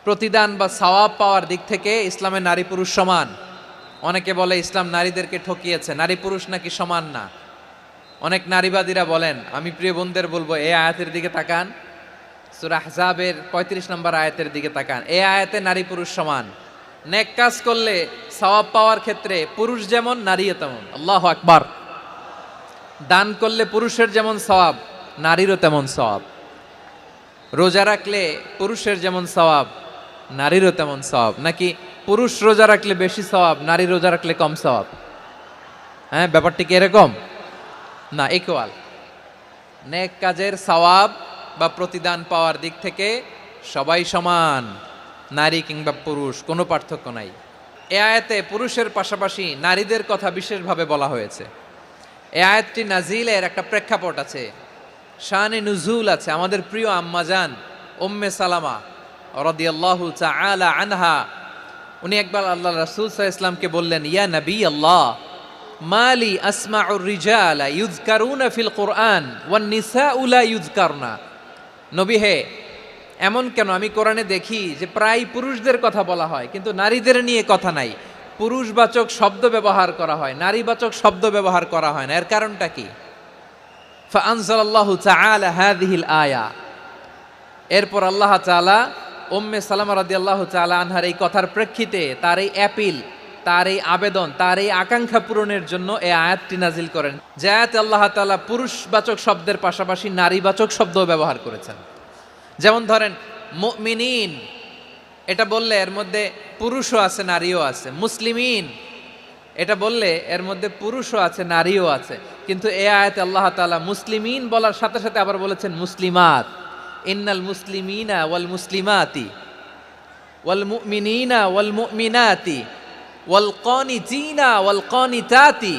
প্রতিদান বা সওয়াব পাওয়ার দিক থেকে ইসলামে নারী পুরুষ সমান। অনেকে বলে ইসলাম নারীদেরকে ঠকিয়েছে, নারী পুরুষ নাকি সমান না। অনেক নারীবাদীরা বলেন, আমি প্রিয় বোনদের বলবো এই আয়াতের দিকে তাকান, সূরা আহজাবের 35 নম্বর আয়াতের দিকে তাকান। এই আয়াতে নারী পুরুষ সমান। নেক কাজ করলে সওয়াব পাওয়ার ক্ষেত্রে পুরুষ যেমন নারীও তেমন। আল্লাহু আকবার। দান করলে পুরুষের যেমন সওয়াব, নারীরও তেমন সওয়াব। রোজা রাখলে পুরুষের যেমন সওয়াব, নারীরও তেমন সওয়াব। নাকি পুরুষ রোজা রাখলে বেশি সওয়াব, নারী রোজা রাখলে কম সওয়াব? হ্যাঁ, ব্যাপারটি কি এরকম না? ইকুয়াল। নেক কাজের সওয়াব বা প্রতিদান পাওয়ার দিক থেকে সবাই সমান, নারী কিংবা পুরুষ, কোনো পার্থক্য নাই। এ আয়াতে পুরুষের পাশাপাশি নারীদের কথা বিশেষভাবে বলা হয়েছে। এই আয়াতটি নাজিলের একটা প্রেক্ষাপট আছে, শানে নুজুল আছে। আমাদের প্রিয় আম্মাজান উম্মে সালামা রাদিয়াল্লাহু তাআলা আনহা, উনি একবার আল্লাহ রাসূল সাল্লাল্লাহু আলাইহি ওয়াসাল্লামকে বললেন, ইয়া নবী আল্লাহ, মালি আসমাউর রিজালা ইউযকারুনা ফিল কুরআন ওয়ান নিসাউ লা ইউযকারনা। নবী হে, এমন কেন আমি কোরআনে দেখি যে প্রায় পুরুষদের কথা বলা হয় কিন্তু নারীদের নিয়ে কথা নাই। পুরুষবাচক শব্দ ব্যবহার করা হয়, নারীবাচক শব্দ ব্যবহার করা হয় না। এর কারণটা কি? ফাআনজালাল্লাহু তাআলা হাযিহিল আয়া। এরপর আল্লাহ তাআলা উম্মে সালামা রাদিয়াল্লাহু তাআলা আনহার এই কথার প্রেক্ষিতে, তার এই অ্যাপিল, তার এই আবেদন, তার এই আকাঙ্ক্ষা পূরণের জন্য এই আয়াতটি নাজিল করেন। যে আয়াতে আল্লাহ তাআলা পুরুষবাচক শব্দের পাশাপাশি নারীবাচক শব্দও ব্যবহার করেছেন। যেমন ধরেন মুমিনিন, এটা বললে এর মধ্যে পুরুষও আছে নারীও আছে। মুসলিমিন, এটা বললে এর মধ্যে পুরুষও আছে নারীও আছে। কিন্তু এই আয়াতে আল্লাহ তাআলা মুসলিমিন বলার সাথে সাথে আবার বলেছেন মুসলিমাত। ইন্নাল মুসলিমিনা ওয়াল মুসলিমাতি ওয়াল মুমিনিনা ওয়াল মুমিনাতি ওয়াল কানিতিনা ওয়াল কানিতাতি।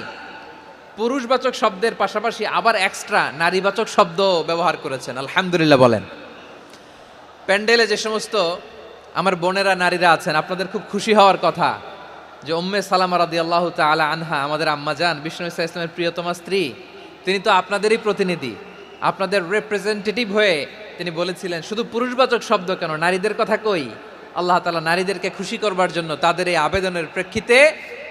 পুরুষবাচক শব্দের পাশাপাশি আবার এক্সট্রা নারীবাচক শব্দ ব্যবহার করেছেন। আলহামদুলিল্লাহ বলেন। প্যান্ডেলে যে সমস্ত আমার বোনেরা নারীরা আছেন, আপনাদের খুব খুশি হওয়ার কথা যে উম্মে সালামা রাদিয়াল্লাহু তাআলা আনহা, আমাদের আম্মাজান বিষ্ণু ইসা ইসলামের প্রিয়তমা স্ত্রী, তিনি তো আপনাদেরই প্রতিনিধি, আপনাদের রিপ্রেজেন্টেটিভ হয়ে তিনি বলেছিলেন শুধু পুরুষবাচক শব্দ কেন, নারীদের কথা কই। আল্লাহ তাআলা নারীদেরকে খুশি করবার জন্য তাদের এই আবেদনের প্রেক্ষিতে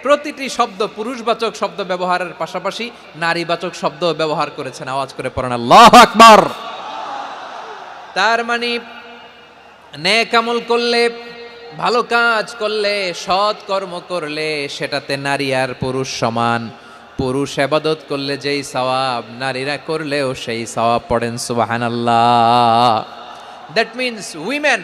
প্রতিটি শব্দ পুরুষবাচক শব্দ ব্যবহারের পাশাপাশি নারীবাচক শব্দ ব্যবহার করেছেন। আওয়াজ করে পড়েন আল্লাহু আকবার। তার মানে নেক আমল করলে, ভালো কাজ করলে, সৎ কর্ম করলে সেটাতে নারী আর পুরুষ সমান। পুরুষ ইবাদত করলে যেই সওয়াব, নারীরা করলেও সেই সওয়াব। পড়েন সুবহানাল্লাহ। That means women